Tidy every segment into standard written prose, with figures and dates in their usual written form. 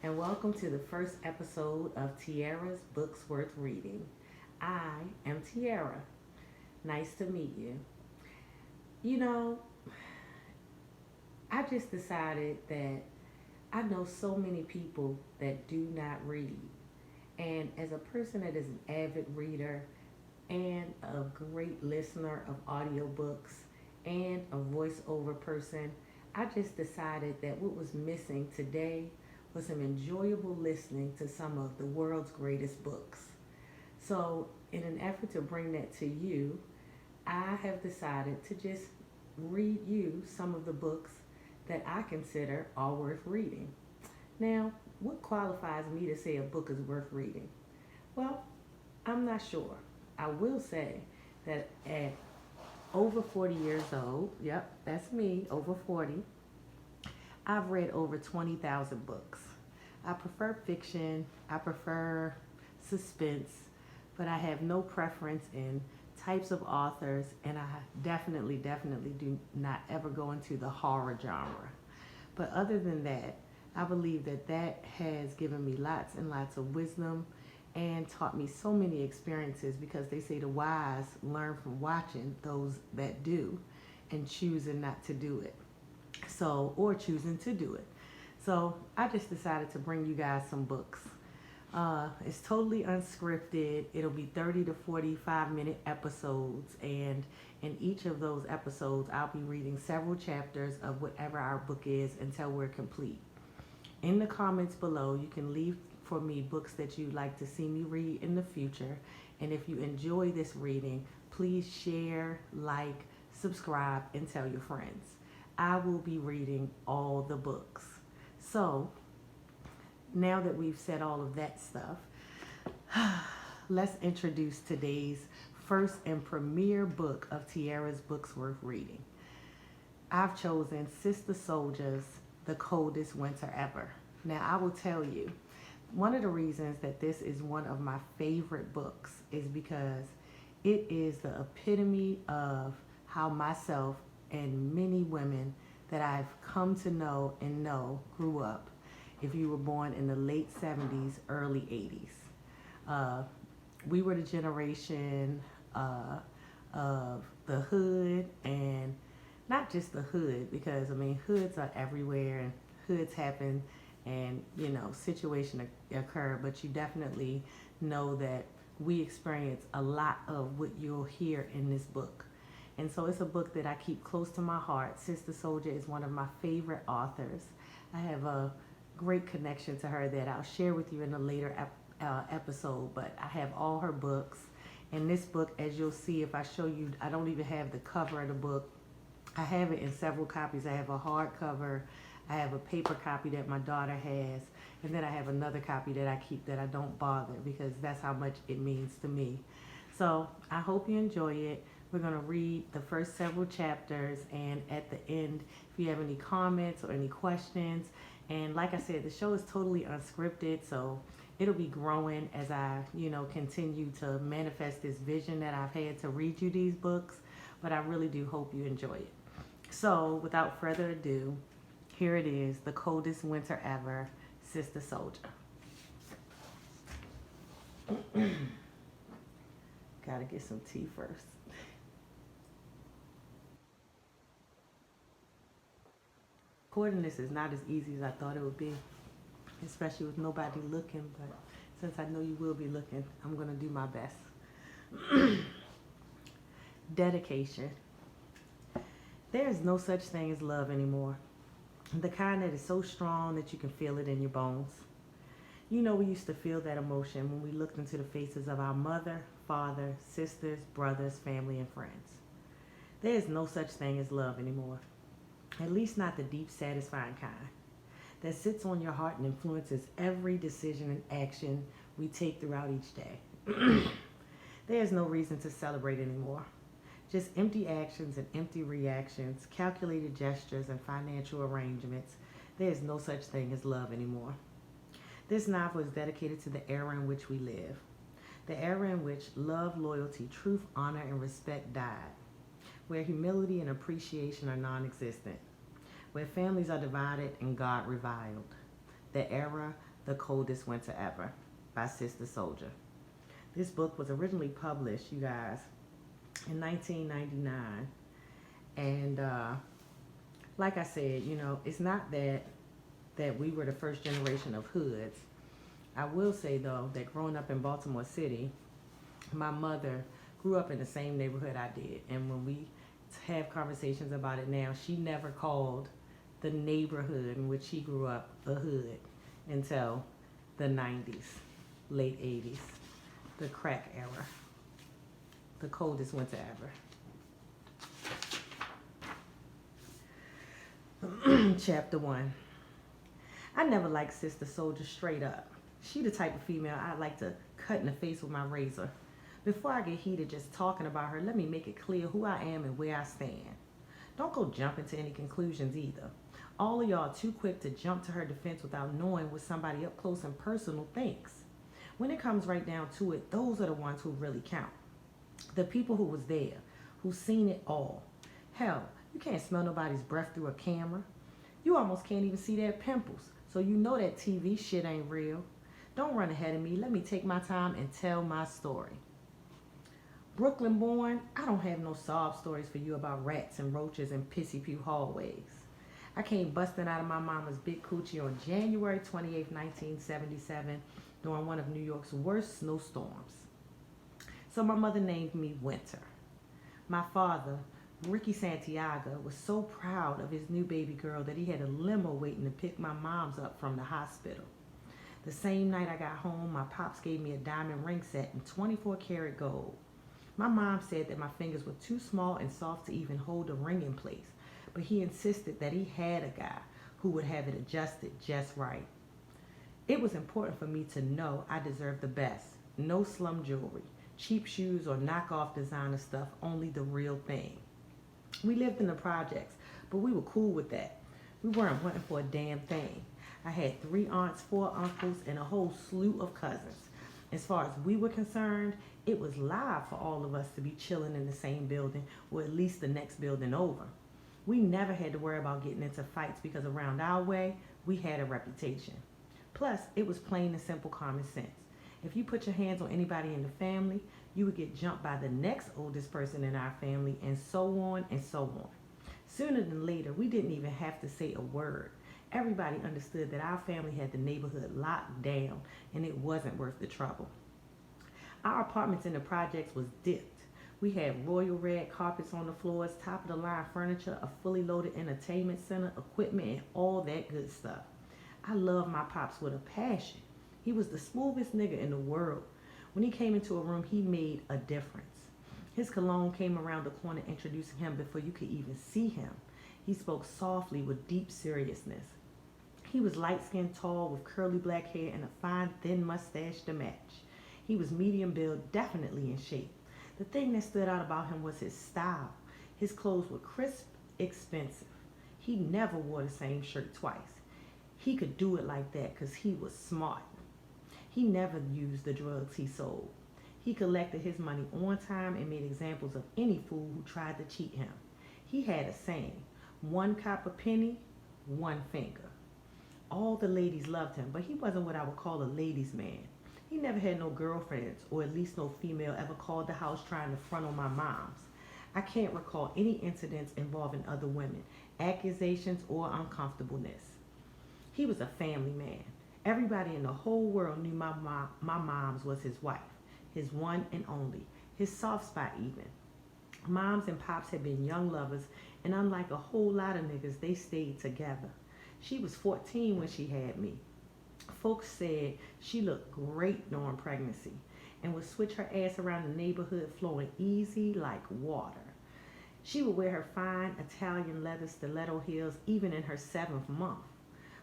and welcome to the first episode of Tierra's Books Worth Reading. I am Tierra. Nice to meet you. You know, I just decided that I know so many people that do not read. And as a person that is an avid reader and a great listener of audiobooks and a voiceover person, I just decided that what was missing today was some enjoyable listening to some of the world's greatest books. So, in an effort to bring that to you, I have decided to just read you some of the books that I consider are worth reading. Now, what qualifies me to say a book is worth reading? Well, I'm not sure. I will say that at over 40 years old, yep, that's me, over 40, I've read over 20,000 books. I prefer fiction, I prefer suspense, but I have no preference in types of authors, and I definitely do not ever go into the horror genre. But other than that, I believe that that has given me lots and lots of wisdom and taught me so many experiences, because they say the wise learn from watching those that do and choosing not to do it. So, or choosing to do it. So I just decided to bring you guys some books. It's totally unscripted. It'll be 30 to 45-minute episodes, and in each of those episodes, I'll be reading several chapters of whatever our book is until we're complete. In the comments below, you can leave for me books that you'd like to see me read in the future. And if you enjoy this reading, please share, like, subscribe, and tell your friends. I will be reading all the books. So, now that we've said all of that stuff, let's introduce today's first and premiere book of Tierra's Books Worth Reading. I've chosen Sister Soldier's The Coldest Winter Ever. Now, I will tell you, one of the reasons that this is one of my favorite books is because it is the epitome of how myself and many women that I've come to know and know grew up. If you were born in the late 70s, early 80s. We were the generation of the hood, and not just the hood, because I mean, hoods are everywhere and hoods happen, and situation occur, but you definitely know that we experience a lot of what you'll hear in this book. And so it's a book that I keep close to my heart. Sister Soldier is one of my favorite authors. I have a great connection to her that I'll share with you in a later episode, but I have all her books. And this book, as you'll see if I show you, I don't even have the cover of the book. I have it in several copies. I have a hardcover, I have a paper copy that my daughter has, and then I have another copy that I keep that I don't bother, because that's how much it means to me. So I hope you enjoy it. We're going to read the first several chapters, and at the end, if you have any comments or any questions. And like I said, the show is totally unscripted, so it'll be growing as I, continue to manifest this vision that I've had to read you these books. But I really do hope you enjoy it. So without further ado, here it is, The Coldest Winter Ever, Sister Soldier. Gotta get some tea first. Recording this is not as easy as I thought it would be, especially with nobody looking, but since I know you will be looking, I'm going to do my best. Dedication. There is no such thing as love anymore. The kind that is so strong that you can feel it in your bones. We used to feel that emotion when we looked into the faces of our mother, father, sisters, brothers, family, and friends. There is no such thing as love anymore. At least not the deep, satisfying kind that sits on your heart and influences every decision and action we take throughout each day. There is no reason to celebrate anymore. Just empty actions and empty reactions, calculated gestures and financial arrangements. There is no such thing as love anymore. This novel is dedicated to the era in which we live. The era in which love, loyalty, truth, honor, and respect died. Where humility and appreciation are non-existent. Where families are divided and God reviled. The era The Coldest Winter Ever by Sister Soldier. This book was originally published, you guys, in 1999. And like I said, it's not that we were the first generation of hoods. I will say, though, that growing up in Baltimore City, my mother grew up in the same neighborhood I did. And when we have conversations about it now, she never called the neighborhood in which she grew up a hood until the 90s, late 80s, the crack era, the coldest winter ever. Chapter 1. I never liked Sister Soldier straight up. She the type of female I'd like to cut in the face with my razor. Before I get heated just talking about her, let me make it clear who I am and where I stand. Don't go jumping to any conclusions either. All of y'all are too quick to jump to her defense without knowing what somebody up close and personal thinks. When it comes right down to it, those are the ones who really count. The people who was there, who seen it all. Hell, you can't smell nobody's breath through a camera. You almost can't even see their pimples, so you know that TV shit ain't real. Don't run ahead of me. Let me take my time and tell my story. Brooklyn born, I don't have no sob stories for you about rats and roaches and pissy pew hallways. I came busting out of my mama's big coochie on January 28, 1977, during one of New York's worst snowstorms. So my mother named me Winter. My father, Ricky Santiago, was so proud of his new baby girl that he had a limo waiting to pick my mom's up from the hospital. The same night I got home, my pops gave me a diamond ring set in 24 karat gold. My mom said that my fingers were too small and soft to even hold a ring in place, but he insisted that he had a guy who would have it adjusted just right. It was important for me to know I deserved the best. No slum jewelry, cheap shoes, or knockoff designer stuff, only the real thing. We lived in the projects, but we were cool with that. We weren't wanting for a damn thing. I had 3 aunts, 4 uncles, and a whole slew of cousins. As far as we were concerned, it was live for all of us to be chilling in the same building, or at least the next building over. We never had to worry about getting into fights because around our way, we had a reputation. Plus, it was plain and simple common sense. If you put your hands on anybody in the family, you would get jumped by the next oldest person in our family, and so on and so on. Sooner than later, we didn't even have to say a word. Everybody understood that our family had the neighborhood locked down, and it wasn't worth the trouble. Our apartments in the projects was dipped. We had royal red carpets on the floors, top of the line furniture, a fully loaded entertainment center, equipment, and all that good stuff. I loved my pops with a passion. He was the smoothest nigga in the world. When he came into a room, he made a difference. His cologne came around the corner introducing him before you could even see him. He spoke softly with deep seriousness. He was light-skinned, tall, with curly black hair and a fine, thin mustache to match. He was medium build, definitely in shape. The thing that stood out about him was his style. His clothes were crisp, expensive. He never wore the same shirt twice. He could do it like that because he was smart. He never used the drugs he sold. He collected his money on time and made examples of any fool who tried to cheat him. He had a saying, 1 copper penny, 1 finger. All the ladies loved him, but he wasn't what I would call a ladies' man. He never had no girlfriends, or at least no female ever called the house trying to front on my mom's. I can't recall any incidents involving other women, accusations, or uncomfortableness. He was a family man. Everybody in the whole world knew my mom's was his wife, his one and only, his soft spot even. Moms and pops had been young lovers, and unlike a whole lot of niggas, they stayed together. She was 14 when she had me. Folks said she looked great during pregnancy and would switch her ass around the neighborhood flowing easy like water. She would wear her fine Italian leather stiletto heels even in her 7th month.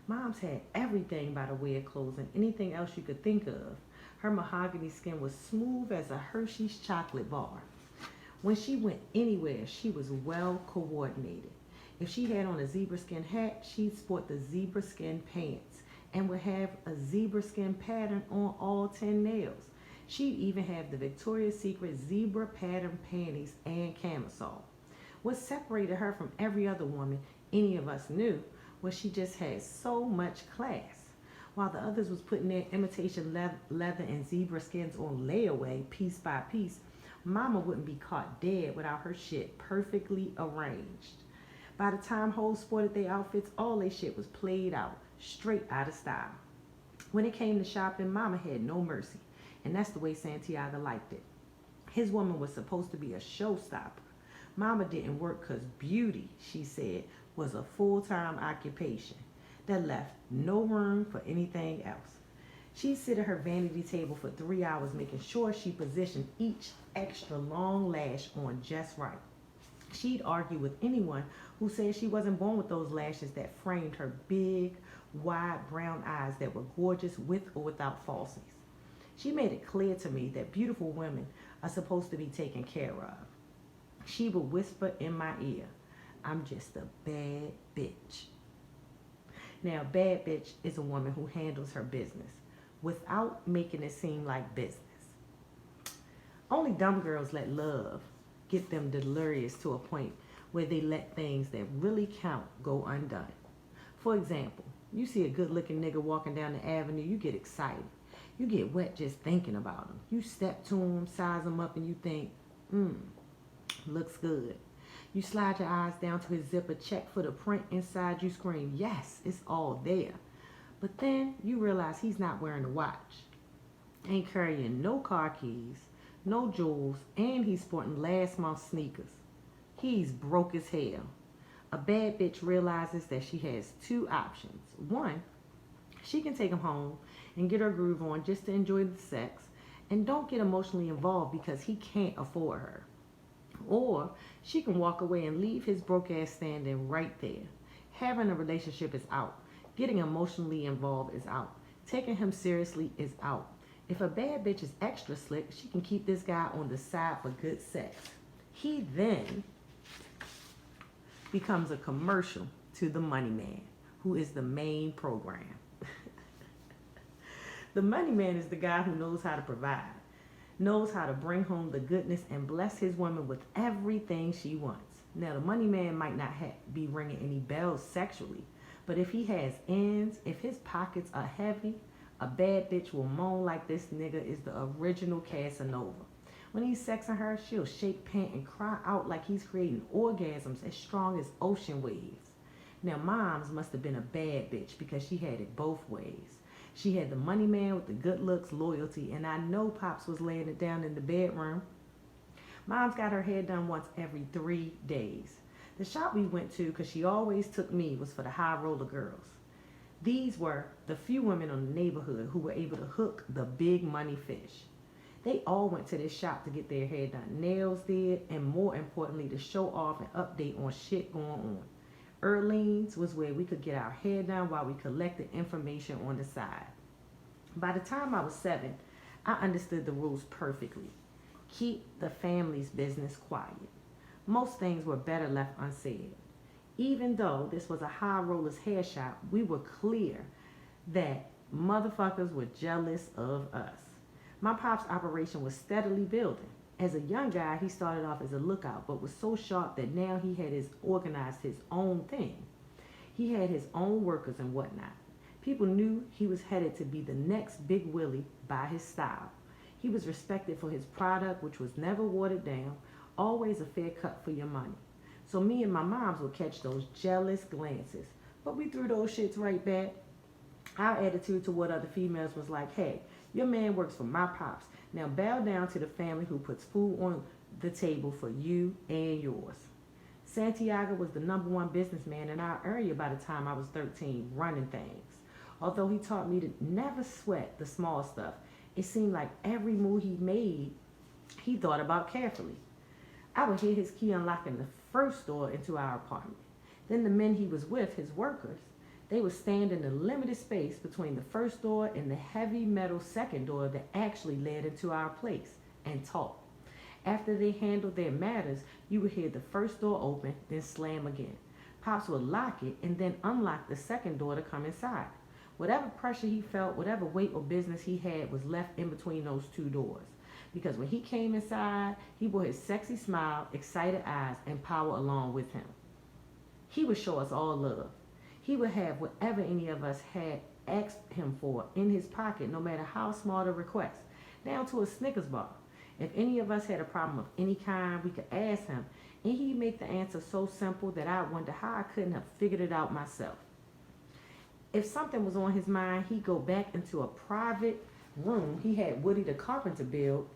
Moms had everything by the way of clothes and anything else you could think of. Her mahogany skin was smooth as a Hershey's chocolate bar. When she went anywhere, she was well coordinated. If she had on a zebra skin hat, she'd sport the zebra skin pants and would have a zebra skin pattern on all 10 nails. She'd even have the Victoria's Secret zebra pattern panties and camisole. What separated her from every other woman any of us knew was she just had so much class. While the others was putting their imitation leather and zebra skins on layaway piece by piece, Mama wouldn't be caught dead without her shit perfectly arranged. By the time hoes sported their outfits, all their shit was played out, straight out of style. When it came to shopping, Mama had no mercy, and that's the way Santiago liked it. His woman was supposed to be a showstopper. Mama didn't work because beauty, she said, was a full-time occupation that left no room for anything else. She'd sit at her vanity table for 3 hours making sure she positioned each extra long lash on just right. She'd argue with anyone who said she wasn't born with those lashes that framed her big, wide brown eyes that were gorgeous with or without falsies. She made it clear to me that beautiful women are supposed to be taken care of. She would whisper in my ear, "I'm just a bad bitch." Now, a bad bitch is a woman who handles her business without making it seem like business. Only dumb girls let love get them delirious to a point where they let things that really count go undone. For example, you see a good-looking nigga walking down the avenue, you get excited. You get wet just thinking about him. You step to him, size him up, and you think, looks good. You slide your eyes down to his zipper, check for the print inside, you scream, yes, it's all there. But then you realize he's not wearing a watch, ain't carrying no car keys, no jewels, and he's sporting last month's sneakers. He's broke as hell. A bad bitch realizes that she has two options. One, she can take him home and get her groove on just to enjoy the sex and don't get emotionally involved because he can't afford her. Or she can walk away and leave his broke ass standing right there. Having a relationship is out. Getting emotionally involved is out. Taking him seriously is out. If a bad bitch is extra slick, she can keep this guy on the side for good sex. He then becomes a commercial to the money man, who is the main program. The money man is the guy who knows how to provide, knows how to bring home the goodness and bless his woman with everything she wants. Now, the money man might not be ringing any bells sexually, but if he has ends, if his pockets are heavy, a bad bitch will moan like this nigga is the original Casanova. When he's sexing her, she'll shake, pant, and cry out like he's creating orgasms as strong as ocean waves. Now, Moms must have been a bad bitch because she had it both ways. She had the money man with the good looks, loyalty, and I know Pops was laying it down in the bedroom. Mom's got her hair done once every 3 days. The shop we went to, because she always took me, was for the high roller girls. These were the few women in the neighborhood who were able to hook the big money fish. They all went to this shop to get their hair done, nails did, and more importantly, to show off and update on shit going on. Earlene's was where we could get our hair done while we collected information on the side. By the time I was 7, I understood the rules perfectly. Keep the family's business quiet. Most things were better left unsaid. Even though this was a high roller's hair shop, we were clear that motherfuckers were jealous of us. My pop's operation was steadily building. As a young guy, he started off as a lookout, but was so sharp that now he had organized his own thing. He had his own workers and whatnot. People knew he was headed to be the next Big Willie by his style. He was respected for his product, which was never watered down, always a fair cut for your money. So me and my moms would catch those jealous glances, but we threw those shits right back. Our attitude toward other females was like, hey, your man works for my pops. Now bow down to the family who puts food on the table for you and yours. Santiago was the #1 businessman in our area by the time I was 13, running things. Although he taught me to never sweat the small stuff, it seemed like every move he made, he thought about carefully. I would hear his key unlocking the first door into our apartment. Then the men he was with, his workers, they would stand in the limited space between the first door and the heavy metal second door that actually led into our place and talk. After they handled their matters, you would hear the first door open, then slam again. Pops would lock it and then unlock the second door to come inside. Whatever pressure he felt, whatever weight or business he had was left in between those two doors. Because when he came inside, he brought his sexy smile, excited eyes, and power along with him. He would show us all love. He would have whatever any of us had ask him for in his pocket, no matter how small the request, down to a Snickers bar. If any of us had a problem of any kind, we could ask him, and he'd make the answer so simple that I wonder how I couldn't have figured it out myself. If something was on his mind, he'd go back into a private room he had Woody the Carpenter build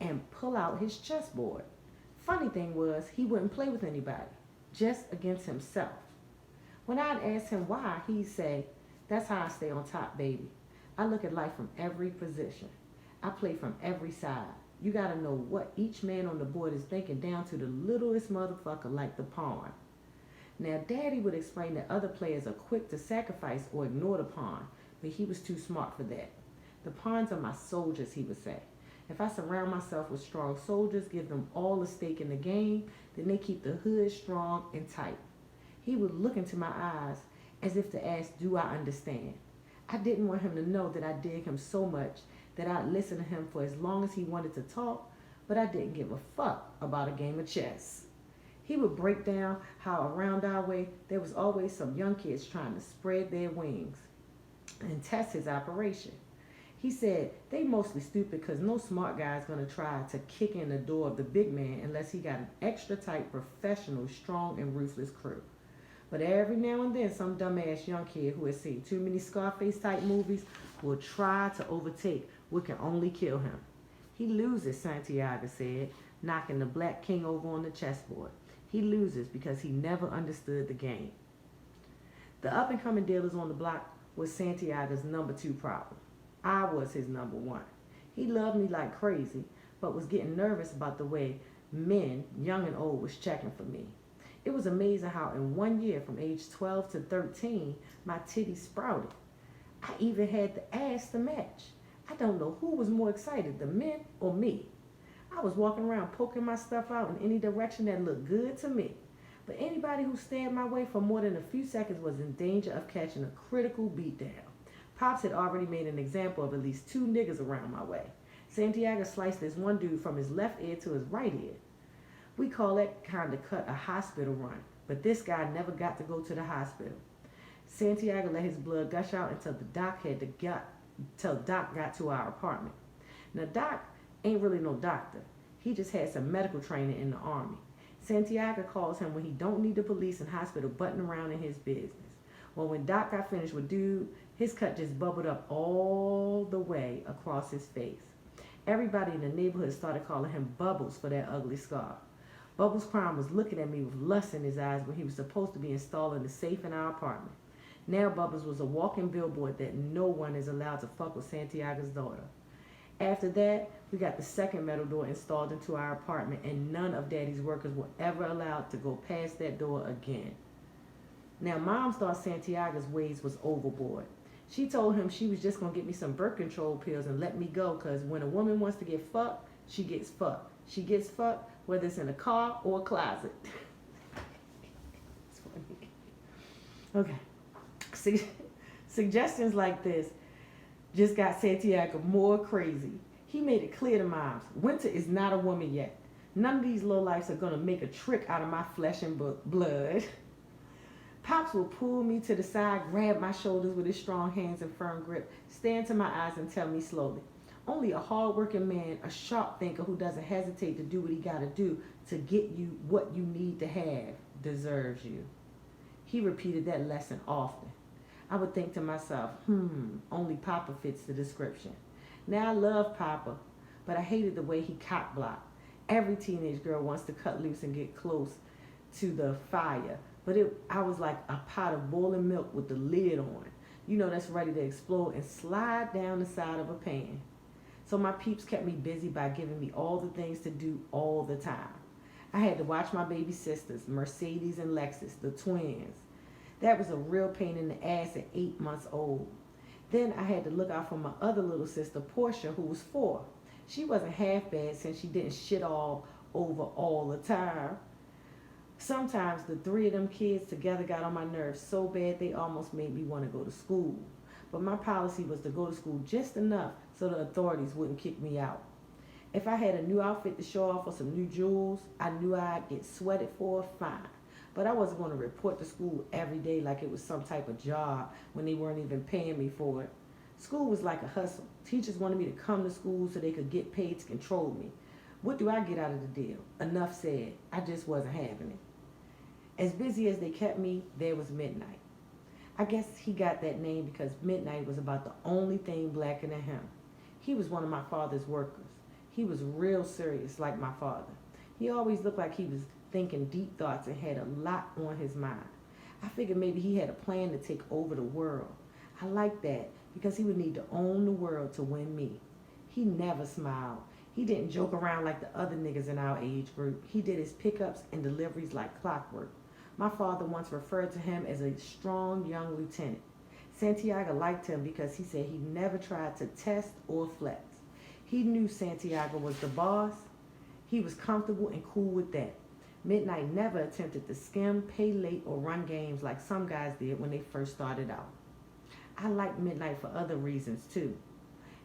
and pull out his chessboard. Funny thing was, he wouldn't play with anybody, just against himself. When I'd ask him why, he'd say, "That's how I stay on top, baby. I look at life from every position. I play from every side. You gotta know what each man on the board is thinking down to the littlest motherfucker like the pawn." Now, Daddy would explain that other players are quick to sacrifice or ignore the pawn, but he was too smart for that. "The pawns are my soldiers," he would say. "If I surround myself with strong soldiers, give them all a stake in the game, then they keep the hood strong and tight." He would look into my eyes as if to ask, do I understand? I didn't want him to know that I dig him so much that I'd listen to him for as long as he wanted to talk, but I didn't give a fuck about a game of chess. He would break down how around our way there was always some young kids trying to spread their wings and test his operation. He said they mostly stupid because no smart guy's going to try to kick in the door of the big man unless he got an extra tight, professional, strong, and ruthless crew. But every now and then, some dumbass young kid who has seen too many Scarface-type movies will try to overtake what can only kill him. He loses, Santiago said, knocking the black king over on the chessboard. He loses because he never understood the game. The up-and-coming dealers on the block was Santiago's number 2 problem. I was his number 1. He loved me like crazy, but was getting nervous about the way men, young and old, was checking for me. It was amazing how in 1 year, from age 12 to 13, my titties sprouted. I even had the ass to match. I don't know who was more excited, the men or me. I was walking around poking my stuff out in any direction that looked good to me. But anybody who stared my way for more than a few seconds was in danger of catching a critical beatdown. Pops had already made an example of at least 2 niggas around my way. Santiago sliced this one dude from his left ear to his right ear. We call that kind of cut a hospital run, but this guy never got to go to the hospital. Santiago let his blood gush out until Doc got to our apartment. Now Doc ain't really no doctor. He just had some medical training in the Army. Santiago calls him when he don't need the police and hospital butting around in his business. Well, when Doc got finished with dude, his cut just bubbled up all the way across his face. Everybody in the neighborhood started calling him Bubbles for that ugly scar. Bubbles' crime was looking at me with lust in his eyes when he was supposed to be installing the safe in our apartment. Now Bubbles was a walking billboard that no one is allowed to fuck with Santiago's daughter. After that, we got the second metal door installed into our apartment, and none of Daddy's workers were ever allowed to go past that door again. Now, Mom thought Santiago's ways was overboard. She told him she was just going to get me some birth control pills and let me go, because when a woman wants to get fucked, she gets fucked. She gets fucked, whether it's in a car or a closet. It's funny. Okay. Suggestions like this just got Santiago more crazy. He made it clear to Moms, Winter is not a woman yet. None of these lowlifes are going to make a trick out of my flesh and blood. Pops will pull me to the side, grab my shoulders with his strong hands and firm grip, stare into my eyes and tell me slowly, only a hard-working man, a sharp thinker who doesn't hesitate to do what he got to do to get you what you need to have deserves you. He repeated that lesson often. I would think to myself, only Papa fits the description. Now I love Papa, but I hated the way he cock-blocked. Every teenage girl wants to cut loose and get close to the fire, but I was like a pot of boiling milk with the lid on. You know, that's ready to explode and slide down the side of a pan. So my peeps kept me busy by giving me all the things to do all the time. I had to watch my baby sisters, Mercedes and Lexus, the twins. That was a real pain in the ass at 8 months old. Then I had to look out for my other little sister, Portia, who was 4. She wasn't half bad since she didn't shit all over all the time. Sometimes the 3 of them kids together got on my nerves so bad they almost made me want to go to school. But my policy was to go to school just enough so the authorities wouldn't kick me out. If I had a new outfit to show off or some new jewels, I knew I'd get sweated for fine. But I wasn't going to report to school every day like it was some type of job when they weren't even paying me for it. School was like a hustle. Teachers wanted me to come to school so they could get paid to control me. What do I get out of the deal? Enough said. I just wasn't having it. As busy as they kept me, there was midnight. I guess he got that name because midnight was about the only thing blacker than him. He was one of my father's workers. He was real serious like my father. He always looked like he was thinking deep thoughts and had a lot on his mind. I figured maybe he had a plan to take over the world. I liked that because he would need to own the world to win me. He never smiled. He didn't joke around like the other niggas in our age group. He did his pickups and deliveries like clockwork. My father once referred to him as a strong young lieutenant. Santiago liked him because he said he never tried to test or flex. He knew Santiago was the boss. He was comfortable and cool with that. Midnight never attempted to skim, pay late, or run games like some guys did when they first started out. I liked Midnight for other reasons too.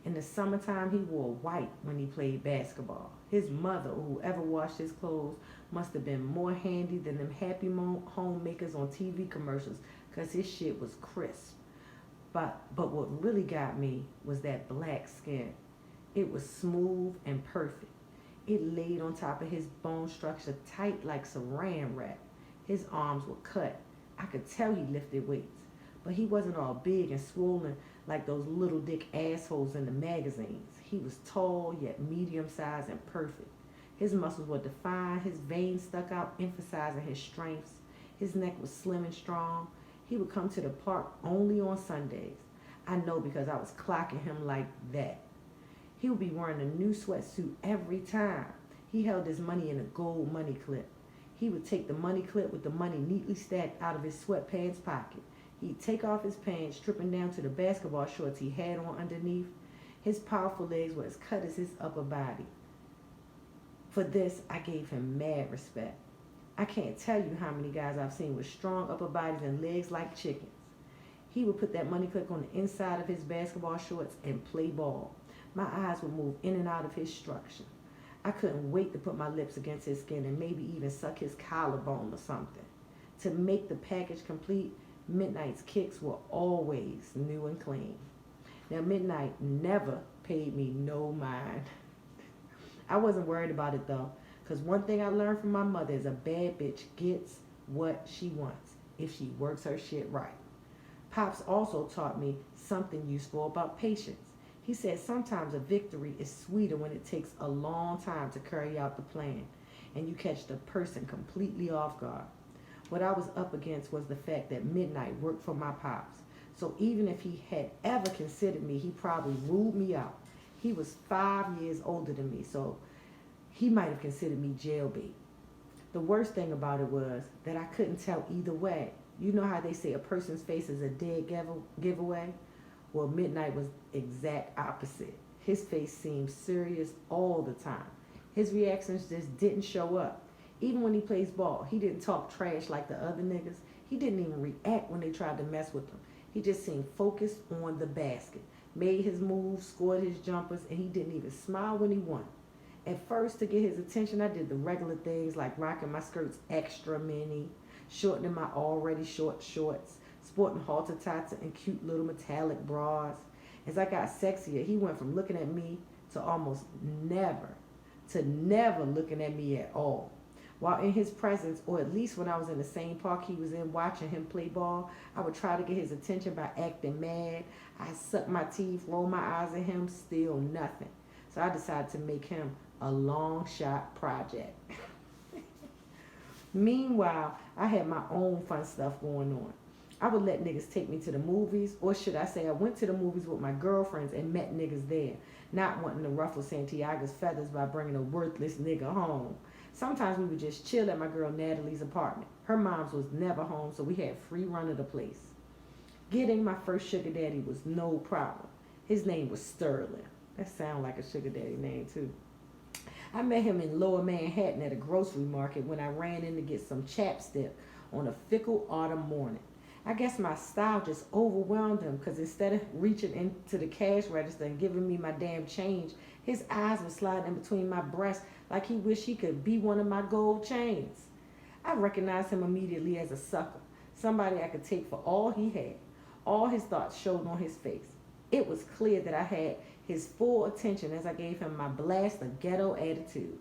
In the summertime, he wore white when he played basketball. His mother, or whoever washed his clothes, must have been more handy than them happy homemakers on TV commercials because his shit was crisp. But what really got me was that black skin. It was smooth and perfect. It laid on top of his bone structure tight like saran wrap. His arms were cut. I could tell he lifted weights. But he wasn't all big and swollen like those little dick assholes in the magazines. He was tall yet medium sized and perfect. His muscles were defined, his veins stuck out, emphasizing his strengths. His neck was slim and strong. He would come to the park only on Sundays. I know because I was clocking him like that. He would be wearing a new sweatsuit every time. He held his money in a gold money clip. He would take the money clip with the money neatly stacked out of his sweatpants pocket. He'd take off his pants, stripping down to the basketball shorts he had on underneath. His powerful legs were as cut as his upper body. For this, I gave him mad respect. I can't tell you how many guys I've seen with strong upper bodies and legs like chickens. He would put that money clip on the inside of his basketball shorts and play ball. My eyes would move in and out of his structure. I couldn't wait to put my lips against his skin and maybe even suck his collarbone or something. To make the package complete, Midnight's kicks were always new and clean. Now, Midnight never paid me no mind. I wasn't worried about it though, because one thing I learned from my mother is a bad bitch gets what she wants if she works her shit right. Pops also taught me something useful about patience. He said sometimes a victory is sweeter when it takes a long time to carry out the plan and you catch the person completely off guard. What I was up against was the fact that Midnight worked for my pops. So even if he had ever considered me, he probably ruled me out. He was 5 years older than me, so he might have considered me jailbait. The worst thing about it was that I couldn't tell either way. You know how they say a person's face is a dead giveaway? Well, Midnight was exact opposite. His face seemed serious all the time. His reactions just didn't show up. Even when he plays ball, he didn't talk trash like the other niggas. He didn't even react when they tried to mess with him. He just seemed focused on the basket, made his moves, scored his jumpers, and he didn't even smile when he won. At first, to get his attention, I did the regular things like rocking my skirts extra mini, shortening my already short shorts, sporting halter tots and cute little metallic bras. As I got sexier, he went from looking at me to almost never looking at me at all. While in his presence, or at least when I was in the same park he was in watching him play ball, I would try to get his attention by acting mad. I sucked my teeth, rolled my eyes at him, still nothing. So I decided to make him a long shot project. Meanwhile, I had my own fun stuff going on. I would let niggas take me to the movies, or should I say I went to the movies with my girlfriends and met niggas there, not wanting to ruffle Santiago's feathers by bringing a worthless nigga home. Sometimes we would just chill at my girl Natalie's apartment. Her mom's was never home, so we had free run of the place. Getting my first sugar daddy was no problem. His name was Sterling. That sounds like a sugar daddy name too. I met him in Lower Manhattan at a grocery market when I ran in to get some chapstick on a fickle autumn morning. I guess my style just overwhelmed him because instead of reaching into the cash register and giving me my damn change, his eyes were sliding in between my breasts like he wished he could be one of my gold chains. I recognized him immediately as a sucker, somebody I could take for all he had. All his thoughts showed on his face. It was clear that I had his full attention as I gave him my blast of ghetto attitude.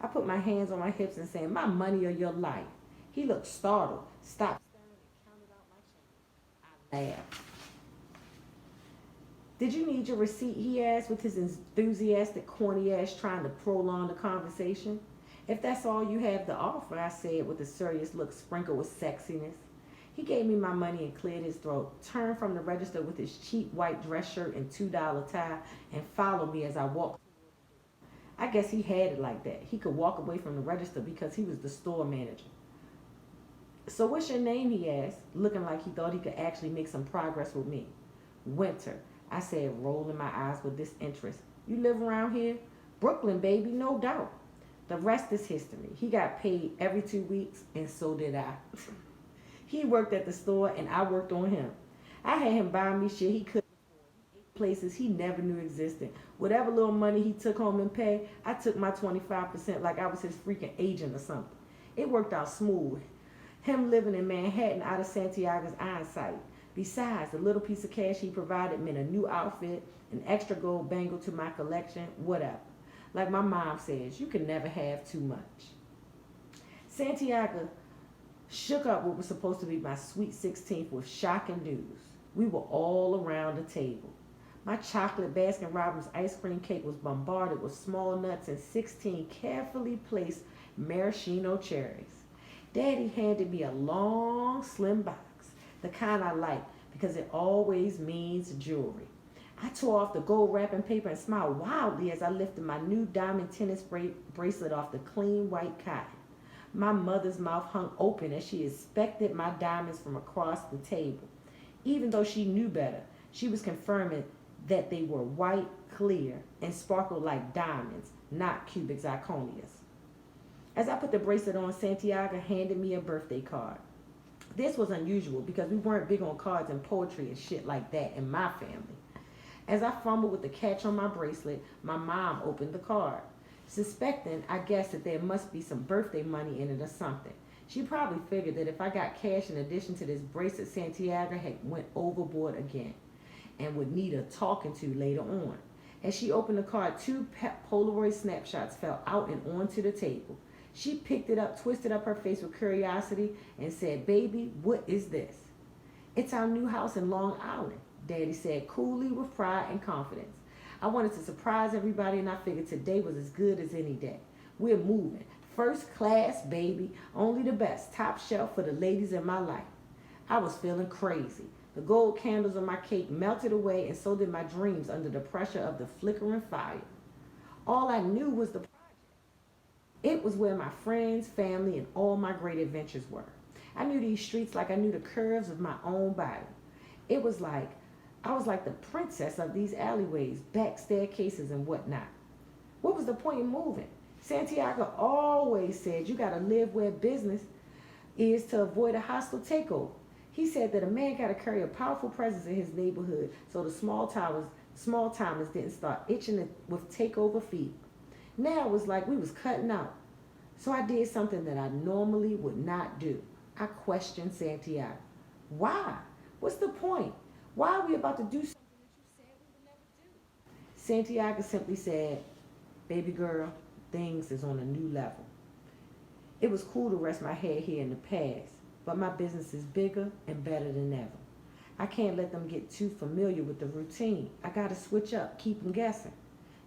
I put my hands on my hips and said, "My money or your life." He looked startled, stopped staring, and counted out my change. I laughed. "Did you need your receipt?" he asked with his enthusiastic, corny ass trying to prolong the conversation. "If that's all you have to offer," I said with a serious look sprinkled with sexiness. He gave me my money and cleared his throat, turned from the register with his cheap white dress shirt and $2 tie, and followed me as I walked. I guess he had it like that. He could walk away from the register because he was the store manager. "So what's your name?" he asked, looking like he thought he could actually make some progress with me. "Winter," I said, rolling my eyes with disinterest. "You live around here?" "Brooklyn, baby, no doubt." The rest is history. He got paid every 2 weeks, and so did I. He worked at the store, and I worked on him. I had him buy me shit he couldn't afford. Places he never knew existed. Whatever little money he took home and paid, I took my 25% like I was his freaking agent or something. It worked out smooth. Him living in Manhattan out of Santiago's eyesight. Besides, the little piece of cash he provided meant a new outfit, an extra gold bangle to my collection, whatever. Like my mom says, you can never have too much. Santiago shook up what was supposed to be my sweet 16th with shocking news. We were all around the table. My chocolate Baskin Robbins ice cream cake was bombarded with small nuts and 16 carefully placed maraschino cherries. Daddy handed me a long, slim box, the kind I like because it always means jewelry. I tore off the gold wrapping paper and smiled wildly as I lifted my new diamond tennis bracelet off the clean white cotton. My mother's mouth hung open as she inspected my diamonds from across the table. Even though she knew better, she was confirming that they were white, clear, and sparkled like diamonds, not cubic zirconias. As I put the bracelet on, Santiago handed me a birthday card. This was unusual because we weren't big on cards and poetry and shit like that in my family. As I fumbled with the catch on my bracelet, my mom opened the card. Suspecting, I guessed that there must be some birthday money in it or something. She probably figured that if I got cash in addition to this bracelet, Santiago had went overboard again and would need a talking to later on. As she opened the card, two Polaroid snapshots fell out and onto the table. She picked it up, twisted up her face with curiosity, and said, "Baby, what is this?" "It's our new house in Long Island," Daddy said coolly with pride and confidence. "I wanted to surprise everybody, and I figured today was as good as any day. We're moving. First class, baby. Only the best. Top shelf for the ladies in my life." I was feeling crazy. The gold candles on my cake melted away, and so did my dreams under the pressure of the flickering fire. All I knew was the project. It was where my friends, family, and all my great adventures were. I knew these streets like I knew the curves of my own body. It was like I was like the princess of these alleyways, back staircases, and whatnot. What was the point in moving? Santiago always said you gotta live where business is to avoid a hostile takeover. He said that a man gotta carry a powerful presence in his neighborhood so the small timers didn't start itching with takeover feet. Now it was like we was cutting out. So I did something that I normally would not do. I questioned Santiago. Why? What's the point? Why are we about to do something that you said we would never do? Santiago simply said, "Baby girl, things is on a new level." It was cool to rest my head here in the past, but my business is bigger and better than ever. I can't let them get too familiar with the routine. I gotta switch up, keep them guessing.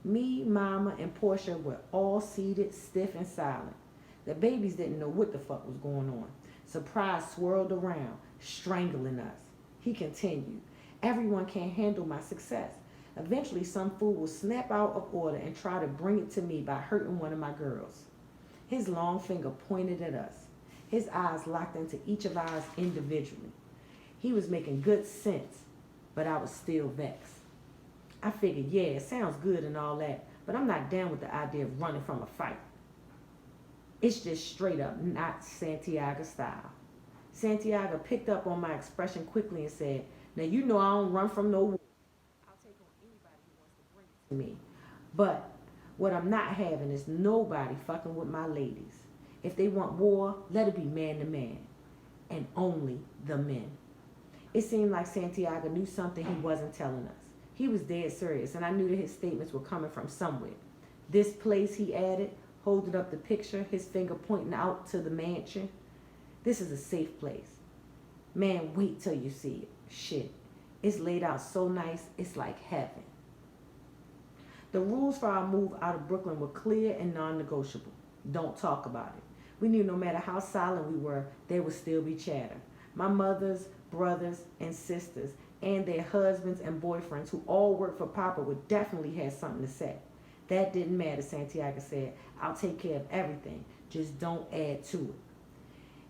Me, Mama, and Portia were all seated, stiff and silent. The babies didn't know what the fuck was going on. Surprise swirled around, strangling us. He continued, "Everyone can't handle my success. Eventually, some fool will snap out of order and try to bring it to me by hurting one of my girls." His long finger pointed at us. His eyes locked into each of ours individually. He was making good sense, but I was still vexed. I figured, yeah, it sounds good and all that, but I'm not down with the idea of running from a fight. It's just straight up not Santiago style. Santiago picked up on my expression quickly and said, "Now you know I don't run from no war. I'll take on anybody who wants to bring it to me. But what I'm not having is nobody fucking with my ladies. If they want war, let it be man to man, and only the men. It seemed like Santiago knew something he wasn't telling us. He was dead serious, and I knew that his statements were coming from somewhere. This place, he added, holding up the picture, his finger pointing out to the mansion. This is a safe place. Man, wait till you see it. Shit. It's laid out so nice, it's like heaven. The rules for our move out of Brooklyn were clear and non-negotiable. Don't talk about it. We knew no matter how silent we were, there would still be chatter. My mother's brothers and sisters and their husbands and boyfriends who all worked for Papa would definitely have something to say. That didn't matter, Santiago said. I'll take care of everything. Just don't add to it.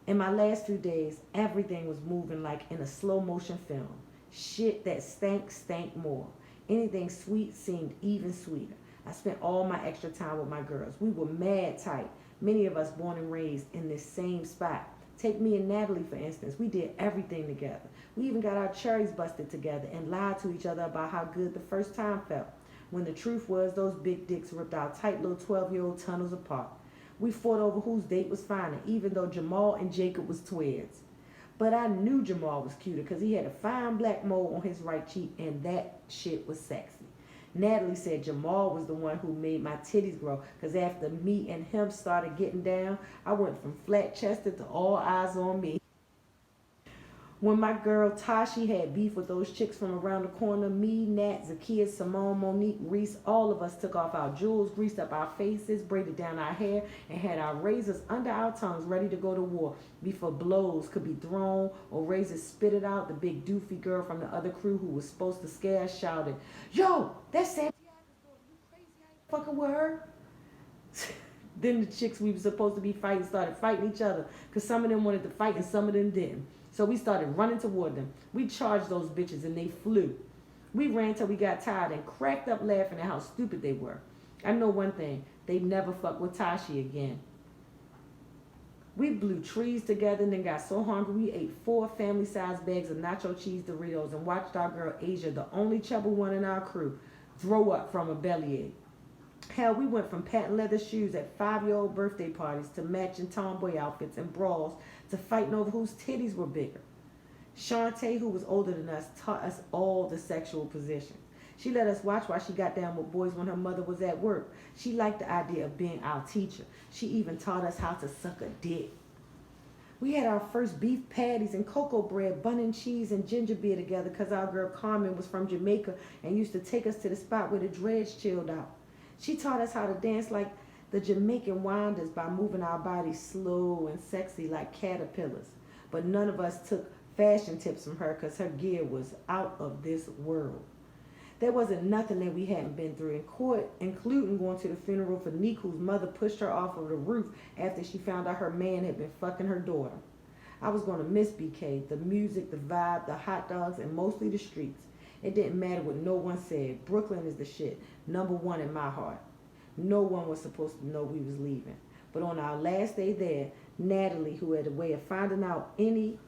In my last few days, everything was moving like in a slow motion film. Shit that stank more. Anything sweet seemed even sweeter. I spent all my extra time with my girls. We were mad tight. Many of us born and raised in this same spot. Take me and Natalie, for instance. We did everything together. We even got our cherries busted together and lied to each other about how good the first time felt. When the truth was, those big dicks ripped our tight little 12-year-old tunnels apart. We fought over whose date was finer, even though Jamal and Jacob was twins. But I knew Jamal was cuter because he had a fine black mole on his right cheek, and that shit was sexy. Natalie said Jamal was the one who made my titties grow because after me and him started getting down, I went from flat-chested to all eyes on me. When my girl Tashi had beef with those chicks from around the corner, me, Nat, Zakia, Simone, Monique, Reese, all of us took off our jewels, greased up our faces, braided down our hair, and had our razors under our tongues ready to go to war before blows could be thrown or razors spitted out. The big doofy girl from the other crew who was supposed to scare us shouted, "Yo, that's Santiago's daughter. You crazy? I ain't fucking with her." Then the chicks we were supposed to be fighting started fighting each other because some of them wanted to fight and some of them didn't. So we started running toward them. We charged those bitches and they flew. We ran till we got tired and cracked up laughing at how stupid they were. I know one thing, they'd never fuck with Tashi again. We blew trees together and then got so hungry we ate 4 family-sized bags of nacho cheese Doritos and watched our girl Asia, the only chubby one in our crew, throw up from a bellyache. Hell, we went from patent leather shoes at 5-year-old birthday parties to matching tomboy outfits and brawls to fighting over whose titties were bigger. Shantae, who was older than us, taught us all the sexual positions. She let us watch while she got down with boys when her mother was at work. She liked the idea of being our teacher. She even taught us how to suck a dick. We had our first beef patties and cocoa bread, bun and cheese, and ginger beer together because our girl Carmen was from Jamaica and used to take us to the spot where the dreads chilled out. She taught us how to dance like the Jamaican winders by moving our bodies slow and sexy like caterpillars. But none of us took fashion tips from her because her gear was out of this world. There wasn't nothing that we hadn't been through in court, including going to the funeral for Nick, whose mother pushed her off of the roof after she found out her man had been fucking her daughter. I was going to miss BK, the music, the vibe, the hot dogs, and mostly the streets. It didn't matter what no one said. Brooklyn is the shit. #1 in my heart. No one was supposed to know we was leaving. But on our last day there, Natalie, who had a way of finding out any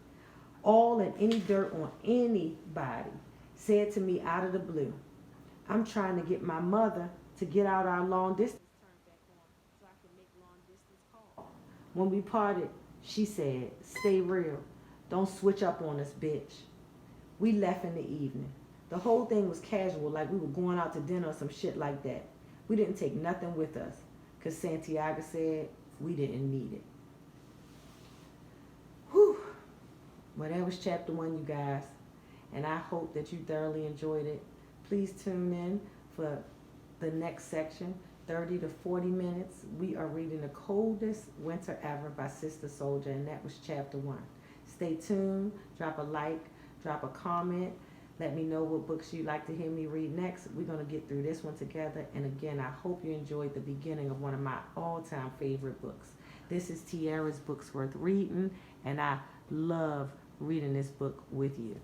dirt on anybody, said to me out of the blue, "I'm trying to get my mother to get out our long distance turn back on so I can make long distance calls." When we parted, she said, "Stay real. Don't switch up on us, bitch." We left in the evening. The whole thing was casual, like we were going out to dinner or some shit like that. We didn't take nothing with us, because Santiago said we didn't need it. Whew. Well, that was chapter 1, you guys. And I hope that you thoroughly enjoyed it. Please tune in for the next section, 30 to 40 minutes. We are reading The Coldest Winter Ever by Sister Soldier, and that was chapter 1. Stay tuned. Drop a like. Drop a comment. Let me know what books you'd like to hear me read next. We're going to get through this one together. And again, I hope you enjoyed the beginning of one of my all-time favorite books. This is Tierra's Books Worth Reading, and I love reading this book with you.